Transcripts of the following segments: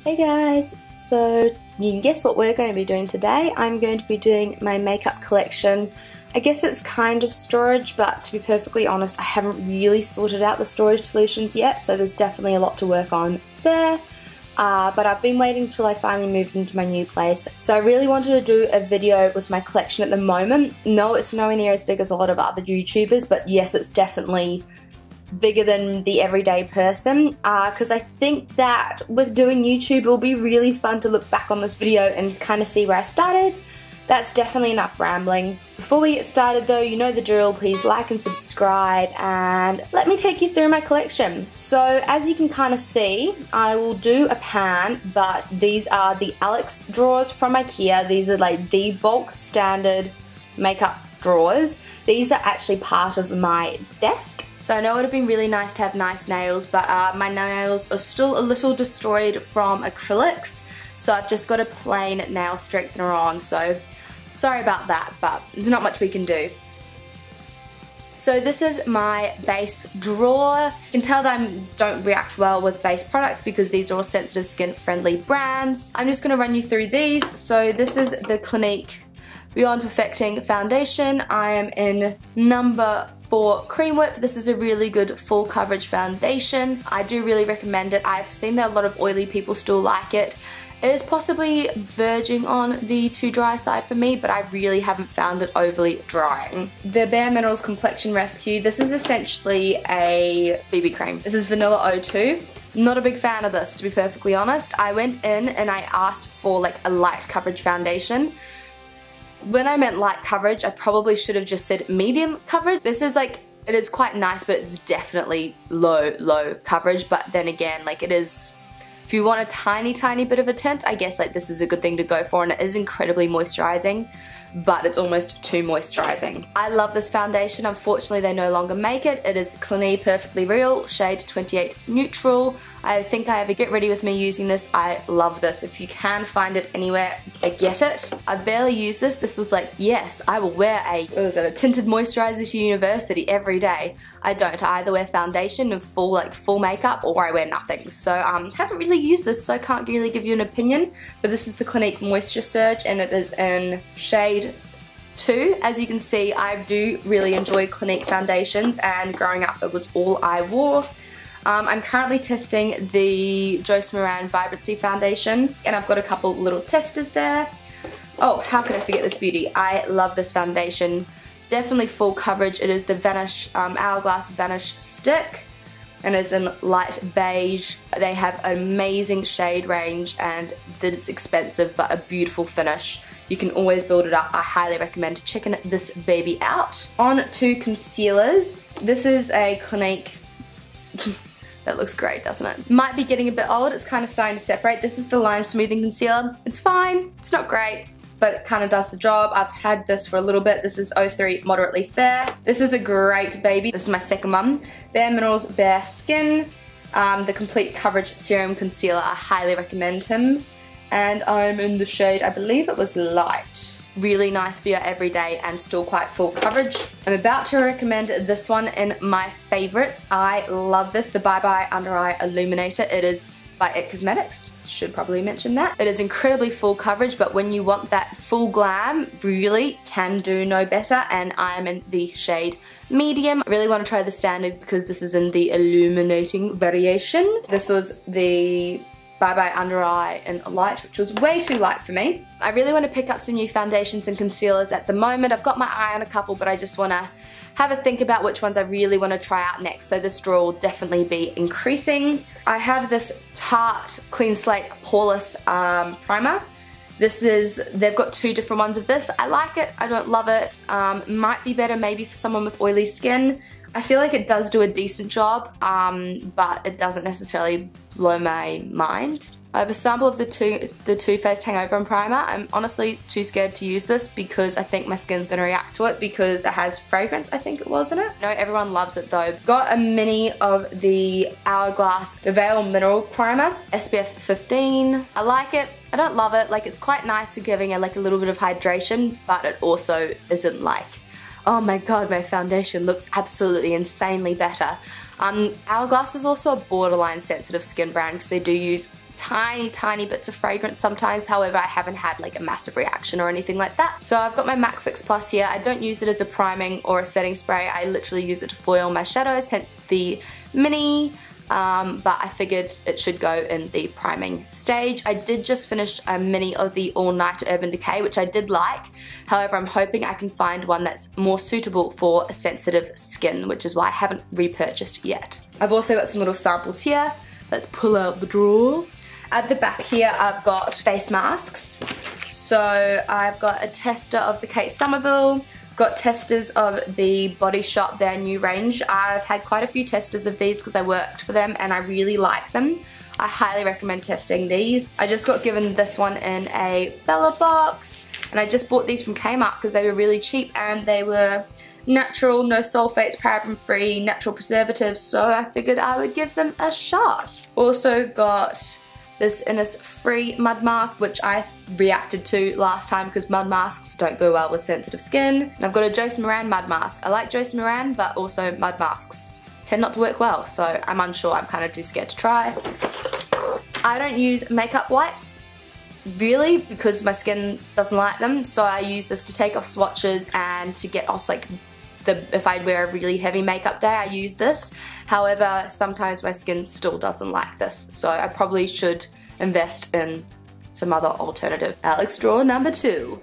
Hey guys, so you can guess what we're going to be doing today. I'm going to be doing my makeup collection. I guess it's kind of storage, but to be perfectly honest, I haven't really sorted out the storage solutions yet, so there's definitely a lot to work on there. But I've been waiting till I finally moved into my new place. So I really wanted to do a video with my collection at the moment. No, it's nowhere near as big as a lot of other YouTubers, but yes, it's definitely bigger than the everyday person, because I think that with doing YouTube it will be really fun to look back on this video and kind of see where I started. That's definitely enough rambling. Before we get started though, you know the drill, please like and subscribe and let me take you through my collection. So as you can kind of see, I will do a pan, but these are the Alex drawers from IKEA. These are like the bulk standard makeup drawers. These are actually part of my desk. So I know it would have been really nice to have nice nails, but my nails are still a little destroyed from acrylics, so I've just got a plain nail strengthener on, so sorry about that, but there's not much we can do. So this is my base drawer. You can tell that I don't react well with base products because these are all sensitive skin friendly brands. I'm just going to run you through these. So this is the Clinique Beyond Perfecting Foundation. I am in number 4 Cream Whip. This is a really good full coverage foundation. I do really recommend it. I've seen that a lot of oily people still like it. It is possibly verging on the too dry side for me, but I really haven't found it overly drying. The Bare Minerals Complexion Rescue. This is essentially a BB cream. This is Vanilla O2. Not a big fan of this, to be perfectly honest. I went in and I asked for like a light coverage foundation. When I meant light coverage, I probably should have just said medium coverage. This is like, it is quite nice, but it's definitely low coverage. But then again, like it is, if you want a tiny bit of a tint, I guess like this is a good thing to go for, and it is incredibly moisturizing, but it's almost too moisturizing. I love this foundation. Unfortunately, they no longer make it. It is Clinique Perfectly Real, shade 28 Neutral. I think I have a get ready with me using this. I love this. If you can find it anywhere, get it. I've barely used this. This was like, yes, I will wear a tinted moisturizer to university every day. I don't. I either wear foundation and full makeup, or I wear nothing. So haven't really used this, so I can't really give you an opinion. But this is the Clinique Moisture Surge, and it is in shade 2. As you can see, I do really enjoy Clinique foundations, and growing up it was all I wore. I'm currently testing the Joss Moran Vibrancy foundation, and I've got a couple little testers there. Oh, how could I forget this beauty? I love this foundation. Definitely full coverage. It is the Vanish Hourglass Vanish Stick, and it's in light beige. They have an amazing shade range, and it's expensive but a beautiful finish. You can always build it up. I highly recommend checking this baby out. On to concealers. This is a Clinique. That looks great, doesn't it? Might be getting a bit old. It's kind of starting to separate. This is the Line Smoothing Concealer. It's fine. It's not great, but it kind of does the job. I've had this for a little bit. This is 03 Moderately Fair. This is a great baby. This is my second one. Bare Minerals Bare Skin. The Complete Coverage Serum Concealer. I highly recommend him. And I'm in the shade, I believe it was Light. Really nice for your everyday and still quite full coverage. I'm about to recommend this one in my favorites. I love this, the Bye Bye Under Eye Illuminator. It is by It Cosmetics. Should probably mention that. It is incredibly full coverage, but when you want that full glam, really can do no better, and I am in the shade medium. I really want to try the standard because this is in the illuminating variation. This was the Bye Bye Under Eye in Light, which was way too light for me. I really want to pick up some new foundations and concealers at the moment. I've got my eye on a couple, but I just want to have a think about which ones I really want to try out next. So this drawer will definitely be increasing. I have this Tarte Clean Slate Poreless primer. They've got 2 different ones of this. I like it, I don't love it. Might be better maybe for someone with oily skin. I feel like it does do a decent job, but it doesn't necessarily blow my mind. I have a sample of the Too Faced Hangover Primer. I'm honestly too scared to use this because I think my skin's going to react to it because it has fragrance, I think it was in it. I know everyone loves it though. Got a mini of the Hourglass The Veil Mineral Primer, SPF 15. I like it. I don't love it. Like, it's quite nice for giving it like a little bit of hydration, but it also isn't like, oh my god, my foundation looks absolutely insanely better. Hourglass is also a borderline sensitive skin brand because they do use tiny bits of fragrance sometimes. However, I haven't had like a massive reaction or anything like that. So I've got my MAC Fix Plus here. I don't use it as a priming or a setting spray. I literally use it to foil my shadows, hence the mini. But I figured it should go in the priming stage. I did just finish a mini of the All Night Urban Decay, which I did like. However, I'm hoping I can find one that's more suitable for a sensitive skin, which is why I haven't repurchased yet. I've also got some little samples here. Let's pull out the drawer. At the back here, I've got face masks. So I've got a tester of the Kate Somerville. Got testers of the Body Shop, their new range. I've had quite a few testers of these because I worked for them and I really like them. I highly recommend testing these. I just got given this one in a Bella box, and I just bought these from Kmart because they were really cheap and they were natural, no sulfates, paraben free, natural preservatives, so I figured I would give them a shot. Also got this Innisfree mud mask, which I reacted to last time because mud masks don't go well with sensitive skin. And I've got a Josie Maran mud mask. I like Josie Maran, but also mud masks tend not to work well, so I'm unsure. I'm kind of too scared to try. I don't use makeup wipes really because my skin doesn't like them, so I use this to take off swatches and to get off like if I wear a really heavy makeup day, I use this. However, sometimes my skin still doesn't like this, so I probably should invest in some other alternative. Alex drawer number 2.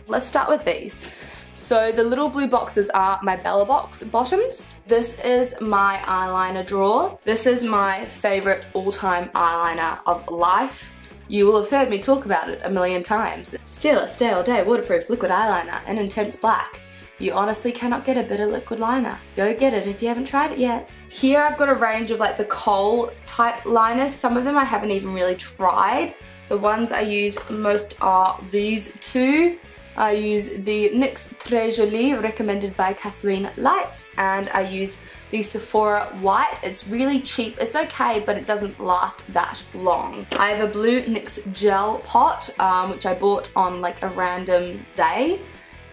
Let's start with these. So the little blue boxes are my Bella Box bottoms. This is my eyeliner drawer. This is my favorite all-time eyeliner of life. You will have heard me talk about it a million times. Still, stay all day, waterproof liquid eyeliner in intense black. You honestly cannot get a better liquid liner. Go get it if you haven't tried it yet. Here I've got a range of like the kohl type liners. Some of them I haven't even really tried. The ones I use most are these two. I use the NYX Très Jolie recommended by Kathleen Lights, and I use the Sephora White. It's really cheap. It's okay, but it doesn't last that long. I have a blue NYX gel pot, which I bought on like a random day.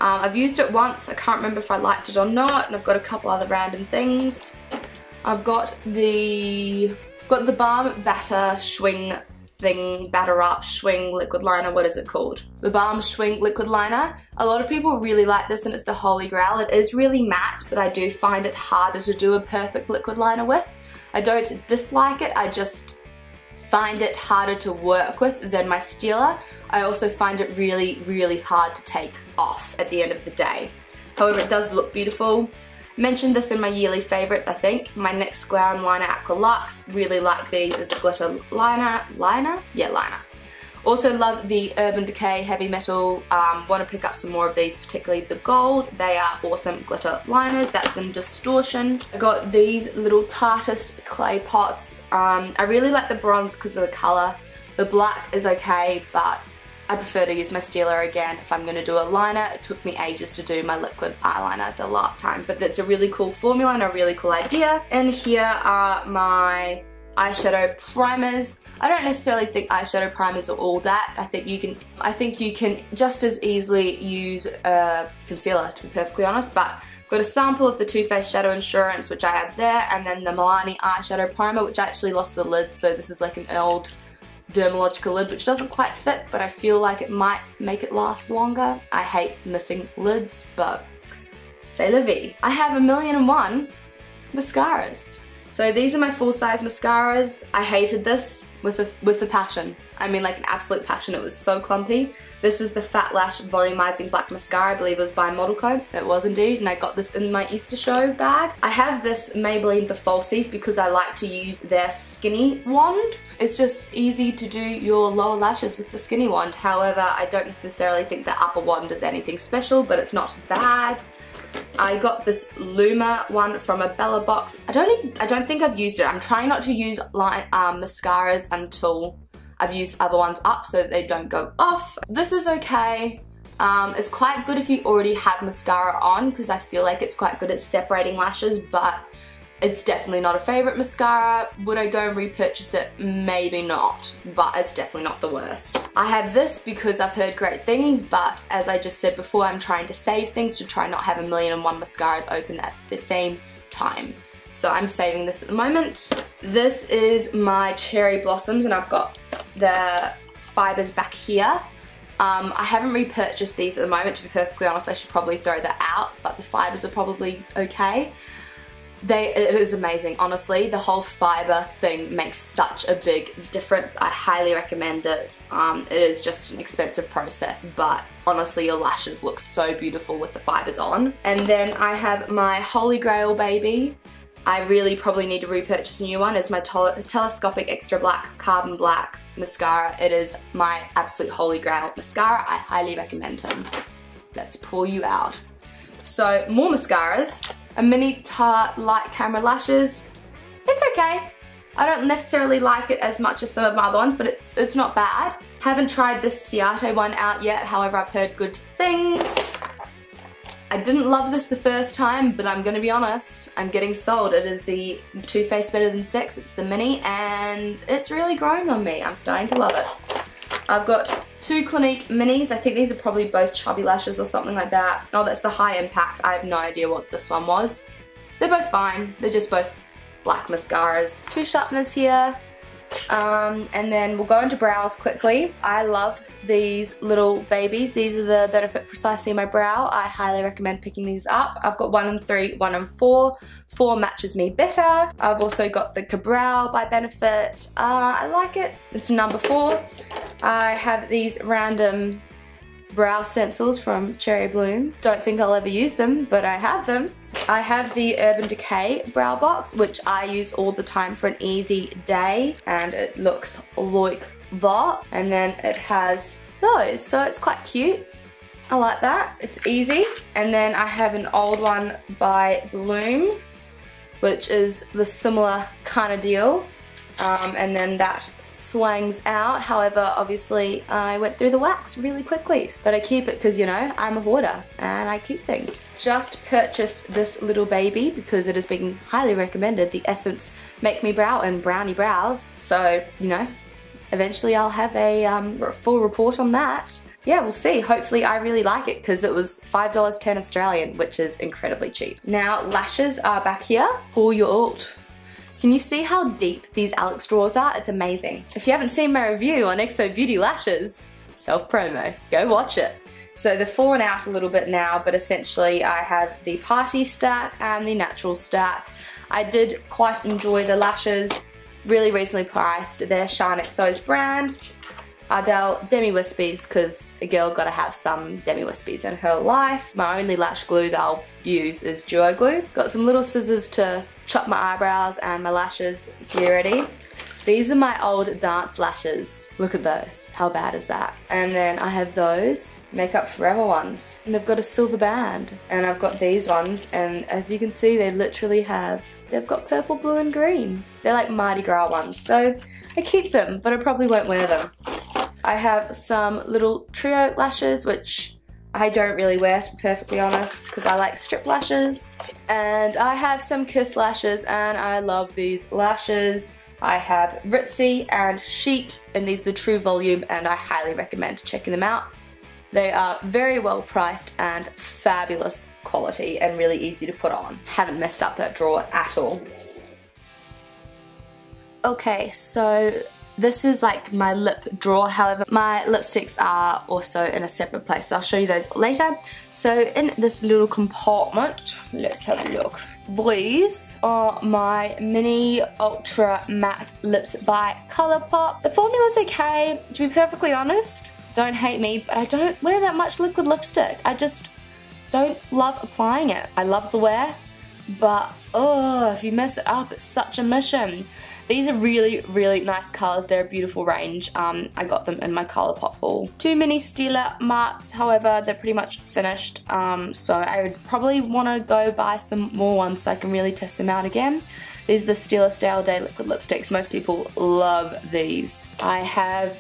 I've used it once. I can't remember if I liked it or not, and I've got a couple other random things. I've got the Balm Batter Schwing thing, Batter Up Schwing liquid liner. What is it called? The Balm Schwing liquid liner. A lot of people really like this, and it's the holy grail. It is really matte, but I do find it harder to do a perfect liquid liner with. I don't dislike it, I just find it harder to work with than my Stila. I also find it really hard to take off at the end of the day. However, it does look beautiful. Mentioned this in my yearly favorites, I think. My NYX Glam Liner Aqua Luxe. Really like these as a glitter liner. Yeah, liner. Also love the Urban Decay Heavy Metal. Want to pick up some more of these, particularly the gold. They are awesome glitter liners. That's in Distortion. I got these little Tartist clay pots. I really like the bronze because of the colour. The black is okay, but I prefer to use my Stila again if I'm going to do a liner. It took me ages to do my liquid eyeliner the last time, but that's a really cool formula and a really cool idea. And here are my eyeshadow primers. I don't necessarily think eyeshadow primers are all that. I think you can just as easily use a concealer, to be perfectly honest, but I've got a sample of the Too Faced Shadow Insurance, which I have there, and then the Milani eyeshadow primer, which I actually lost the lid, so this is like an old Dermalogica lid, which doesn't quite fit, but I feel like it might make it last longer. I hate missing lids, but c'est la vie. I have 1,000,001 mascaras. So these are my full-size mascaras. I hated this with a passion. I mean, like an absolute passion. It was so clumpy. This is the Fat Lash Volumizing Black Mascara. I believe it was by Model Co. It was indeed, and I got this in my Easter show bag. I have this Maybelline The Falsies because I like to use their skinny wand. It's just easy to do your lower lashes with the skinny wand. However, I don't necessarily think the upper wand is anything special, but it's not bad. I got this Luma one from a Bella box. I don't think I've used it. I'm trying not to use mascaras until I've used other ones up so that they don't go off. This is okay. It's quite good if you already have mascara on because I feel like it's quite good at separating lashes, but it's definitely not a favorite mascara. Would I go and repurchase it? Maybe not, but it's definitely not the worst. I have this because I've heard great things, but as I just said before, I'm trying to save things to try not have 1,000,001 mascaras open at the same time. so I'm saving this at the moment. This is my Cherry Blossoms, and I've got the fibres back here. I haven't repurchased these at the moment, to be perfectly honest. I should probably throw that out, but the fibres are probably okay. It is amazing, honestly. The whole fibre thing makes such a big difference. I highly recommend it. It is just an expensive process, but honestly your lashes look so beautiful with the fibres on. And then I have my Holy Grail baby. I really probably need to repurchase a new one. It's my Telescopic Extra Black Carbon Black mascara. It is my absolute holy grail mascara. I highly recommend him. Let's pull you out. So more mascaras. A mini Tarte Light Camera Lashes. It's okay. I don't necessarily like it as much as some of my other ones, but it's not bad. Haven't tried this Ciate one out yet, however I've heard good things. I didn't love this the first time, but I'm gonna be honest, I'm getting sold. It is the Too Faced Better Than Sex. It's the mini, and it's really growing on me. I'm starting to love it. I've got two Clinique minis. I think these are probably both chubby lashes or something like that. Oh, that's the High Impact. I have no idea what this one was. They're both fine. They're just both black mascaras. Two sharpeners here. And then we'll go into brows quickly. I love these little babies. These are the Benefit Precisely My Brow. I highly recommend picking these up. I've got 1 and 3, 1 and 4. 4 matches me better. I've also got the Cabral by Benefit. I like it. It's number 4. I have these random brow stencils from Cherry Bloom. Don't think I'll ever use them, but I have them. I have the Urban Decay brow box, which I use all the time for an easy day, and it looks like that. And then it has those, so it's quite cute. I like that. It's easy. And then I have an old one by Bloom, which is the similar kind of deal. And then that swangs out. However, obviously I went through the wax really quickly, but I keep it because, you know, I'm a hoarder and I keep things. Just purchased this little baby because it has been highly recommended, the Essence Make Me Brow and Brownie Brows. So, you know, eventually I'll have a full report on that. Yeah, we'll see. Hopefully I really like it because it was $5.10 Australian, which is incredibly cheap. Now, lashes are back here. Pull your out. Can you see how deep these Alex drawers are? It's amazing. If you haven't seen my review on XO Beauty Lashes, self-promo, go watch it. So they've fallen out a little bit now, but essentially I have the Party stack and the Natural stack. I did quite enjoy the lashes, really reasonably priced. They're Shine XO's brand. Ardell Demi Wispies, because a girl gotta have some Demi Wispies in her life. My only lash glue that I'll use is Duo Glue. Got some little scissors to chop my eyebrows and my lashes. Get ready. These are my old dance lashes. Look at those. How bad is that? And then I have those Makeup Forever ones. And they've got a silver band. And I've got these ones, and as you can see, they literally they've got purple, blue, and green. They're like Mardi Gras ones. So I keep them, but I probably won't wear them. I have some little trio lashes, which I don't really wear, to be perfectly honest, because I like strip lashes. And I have some Kiss lashes, and I love these lashes. I have Ritzy and Chic, and these are the True Volume, and I highly recommend checking them out. They are very well priced and fabulous quality and really easy to put on. Haven't messed up that drawer at all. Okay, so this is like my lip drawer, however my lipsticks are also in a separate place, so I'll show you those later. So in this little compartment, let's have a look. These are my mini ultra matte lips by Colourpop. The formula's okay, to be perfectly honest. Don't hate me, but I don't wear that much liquid lipstick. I just don't love applying it. I love the wear, but oh, if you mess it up, it's such a mission. These are really, really nice colours. They're a beautiful range. I got them in my Colourpop haul. 2 mini Stila Marts, however, they're pretty much finished. So I would probably want to go buy some more ones so I can really test them out again. These are the Stila Stale Day liquid lipsticks. Most people love these. I have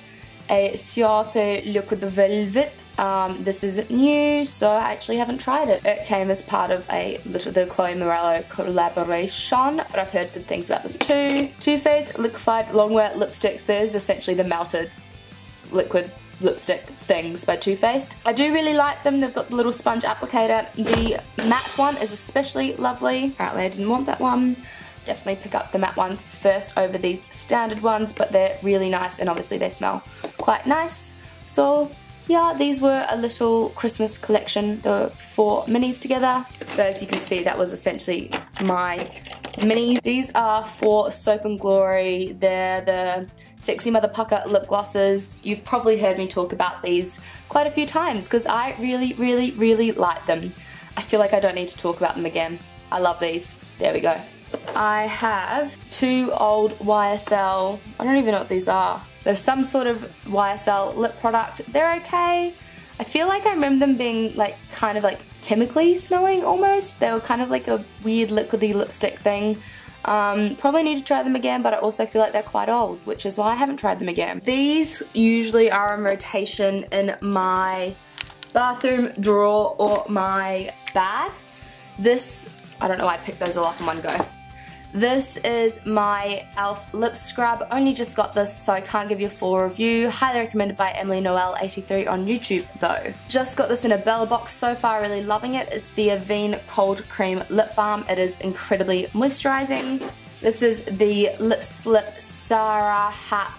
a Ciate Liquid Velvet. This is new, so I actually haven't tried it. It came as part of the Chloe Morello collaboration, but I've heard good things about this too. Too Faced Liquefied Longwear Lipsticks. There's essentially the melted liquid lipstick things by Too Faced. I do really like them. They've got the little sponge applicator. The matte one is especially lovely. Apparently I didn't want that one. definitely pick up the matte ones first over these standard ones, but they're really nice and obviously they smell quite nice. So yeah, these were a little Christmas collection, the 4 minis together. So as you can see, that was essentially my minis. These are for Soap and Glory. They're the Sexy Mother Pucker lip glosses. You've probably heard me talk about these quite a few times because I really like them. I feel like I don't need to talk about them again. I love these. There we go. I have 2 old YSL, I don't even know what these are. They're some sort of YSL lip product. They're okay. I feel like I remember them being like kind of like chemically smelling almost. They were kind of like a weird liquidy lipstick thing. Probably need to try them again, but I also feel like they're quite old, which is why I haven't tried them again. These usually are in rotation in my bathroom drawer or my bag. This, I don't know why I picked those all up in one go. This is my e.l.f. lip scrub. Only just got this, so I can't give you a full review. Highly recommended by Emily Noel 83 on YouTube though. Just got this in a Bella box. So far really loving it. It's the Avene Cold Cream Lip Balm. It is incredibly moisturizing. This is the Lip Slip Sarah Hat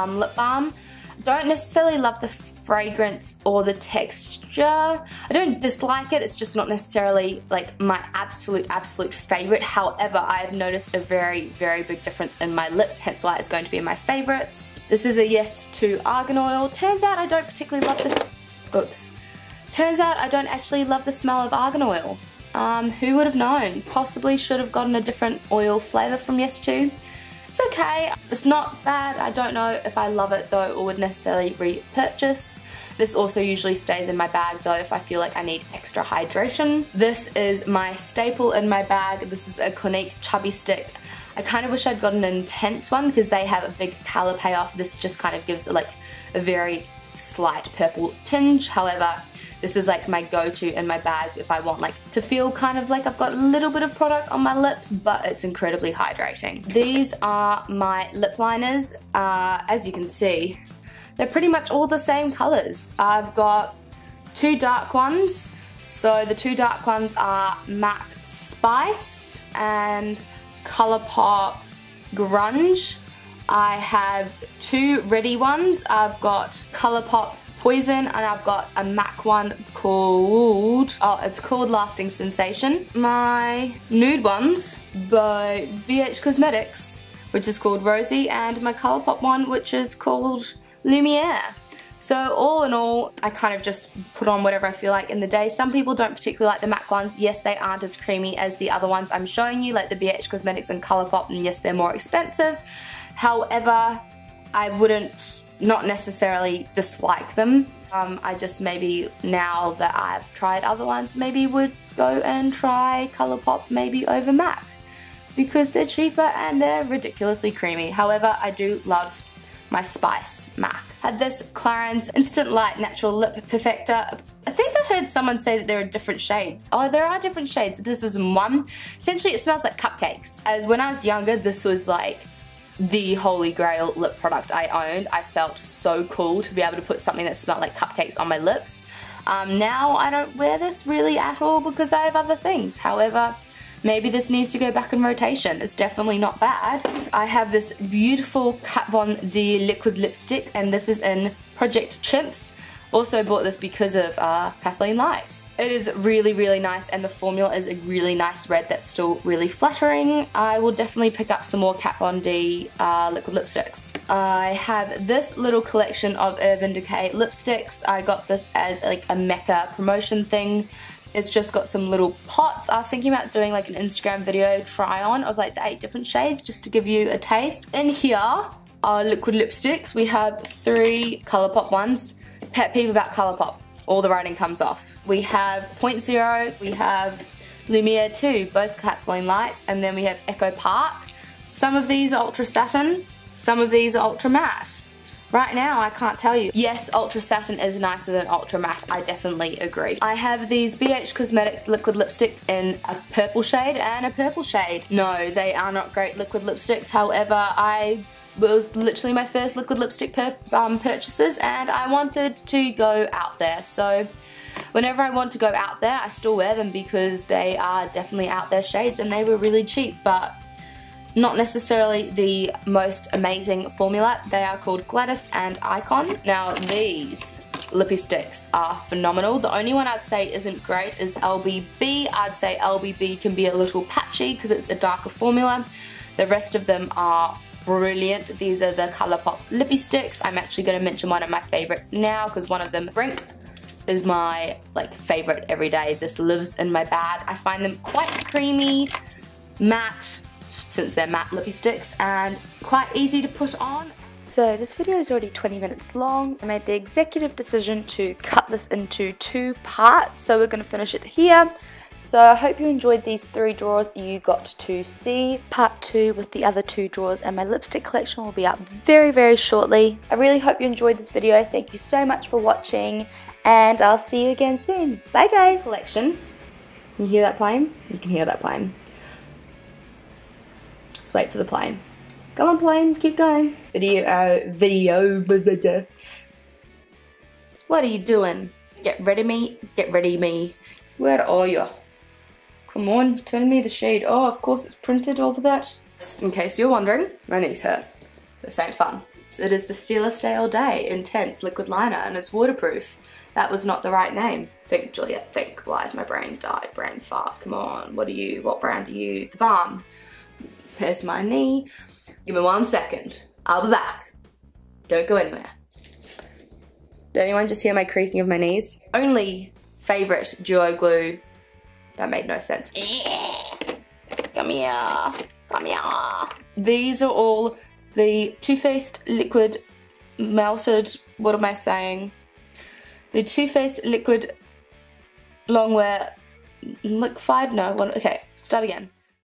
lip balm. Don't necessarily love the fragrance or the texture. I don't dislike it, it's just not necessarily like my absolute favorite. However, I've noticed a very big difference in my lips, hence why it's going to be in my favorites. This is a yes to argan oil. Turns out I don't particularly love the Turns out I don't actually love the smell of argan oil. Who would have known? Possibly should have gotten a different oil flavor from yes to. It's okay, it's not bad. I don't know if I love it though or would necessarily repurchase. This also usually stays in my bag though if I feel like I need extra hydration. This is my staple in my bag. This is a Clinique Chubby Stick. I kind of wish I'd gotten an intense one because they have a big colour payoff. This just kind of gives like a very slight purple tinge. However, this is like my go-to in my bag if I want like to feel kind of like I've got a little bit of product on my lips, but it's incredibly hydrating. These are my lip liners. As you can see, they're pretty much all the same colors. I've got 2 dark ones. So the 2 dark ones are MAC Spice and Colourpop Grunge. I have 2 ready ones. I've got Colourpop Poison, and I've got a MAC one called, it's called Lasting Sensation. My nude ones by BH Cosmetics, which is called Rosy, and my Colourpop one, which is called Lumiere. So all in all, I kind of just put on whatever I feel like in the day. Some people don't particularly like the MAC ones. Yes, they aren't as creamy as the other ones I'm showing you, like the BH Cosmetics and Colourpop, and yes, they're more expensive. However, I wouldn't not necessarily dislike them. I just maybe now that I've tried other ones, maybe would go and try Colourpop maybe over MAC because they're cheaper and they're ridiculously creamy. However, I do love my Spice MAC. Had this Clarins Instant Light Natural Lip Perfector. I think I heard someone say that there are different shades. Oh, there are different shades. This is one. Essentially, it smells like cupcakes. As when I was younger, this was like the holy grail lip product I owned. I felt so cool to be able to put something that smelled like cupcakes on my lips. Now I don't wear this really at all because I have other things. However, maybe this needs to go back in rotation. It's definitely not bad. I have this beautiful Kat Von D liquid lipstick, and this is in Project Chimps. Also bought this because of Kathleen Lights. It is really nice, and the formula is a really nice red that's still really flattering. I will definitely pick up some more Kat Von D liquid lipsticks. I have this little collection of Urban Decay lipsticks. I got this as like a Mecca promotion thing. It's just got some little pots. I was thinking about doing like an Instagram video try on of like the 8 different shades just to give you a taste. In here are liquid lipsticks. We have 3 Colourpop ones. Pet peeve about Colourpop, all the writing comes off. We have Point Zero, we have Lumiere 2, both Kathleen Lights, and then we have Echo Park. Some of these are ultra satin, some of these are ultra matte. Right now, I can't tell you. Yes, ultra satin is nicer than ultra matte, I definitely agree. I have these BH Cosmetics liquid lipsticks in a purple shade and a purple shade. No, they are not great liquid lipsticks, however, it was literally my first liquid lipstick purchases, and I wanted to go out there. So whenever I want to go out there, I still wear them because they are definitely out there shades and they were really cheap. But Not necessarily the most amazing formula. They are called Gladys and Icon. Now these lippy sticks are phenomenal. The only one I'd say isn't great is LBB. I'd say LBB can be a little patchy because it's a darker formula. The rest of them are brilliant. These are the ColourPop lippy sticks. I'm actually going to mention one of my favorites now because one of them, Brink, is my favorite every day. This lives in my bag. I find them quite creamy, matte, since they're matte lippy sticks, and quite easy to put on. So this video is already 20 minutes long. I made the executive decision to cut this into 2 parts, so we're going to finish it here. So I hope you enjoyed these 3 drawers you got to see. Part 2 with the other 2 drawers and my lipstick collection will be up very, very shortly. I really hope you enjoyed this video. Thank you so much for watching, and I'll see you again soon. Bye guys! Collection. You hear that plane? You can hear that plane. Let's wait for the plane. Come on plane, keep going. Video. What are you doing? Get ready me. Where are you? Come on, tell me the shade. Oh, of course it's printed over that. Just in case you're wondering, my knees hurt. This ain't fun. It is the Stila Stay All Day Intense Liquid Liner and it's waterproof. That was not the right name. Think, Juliette, think. Why is my brain died? Brain fart, come on. What brand are you? The Balm. There's my knee. Give me 1 second. I'll be back. Don't go anywhere. Did anyone just hear my creaking of my knees? Only favorite duo glue. That made no sense. Come here. Come here. These are all the Too Faced Liquid Melted, what am I saying? The Too Faced Liquid Longwear Liquefied? No, okay, start again.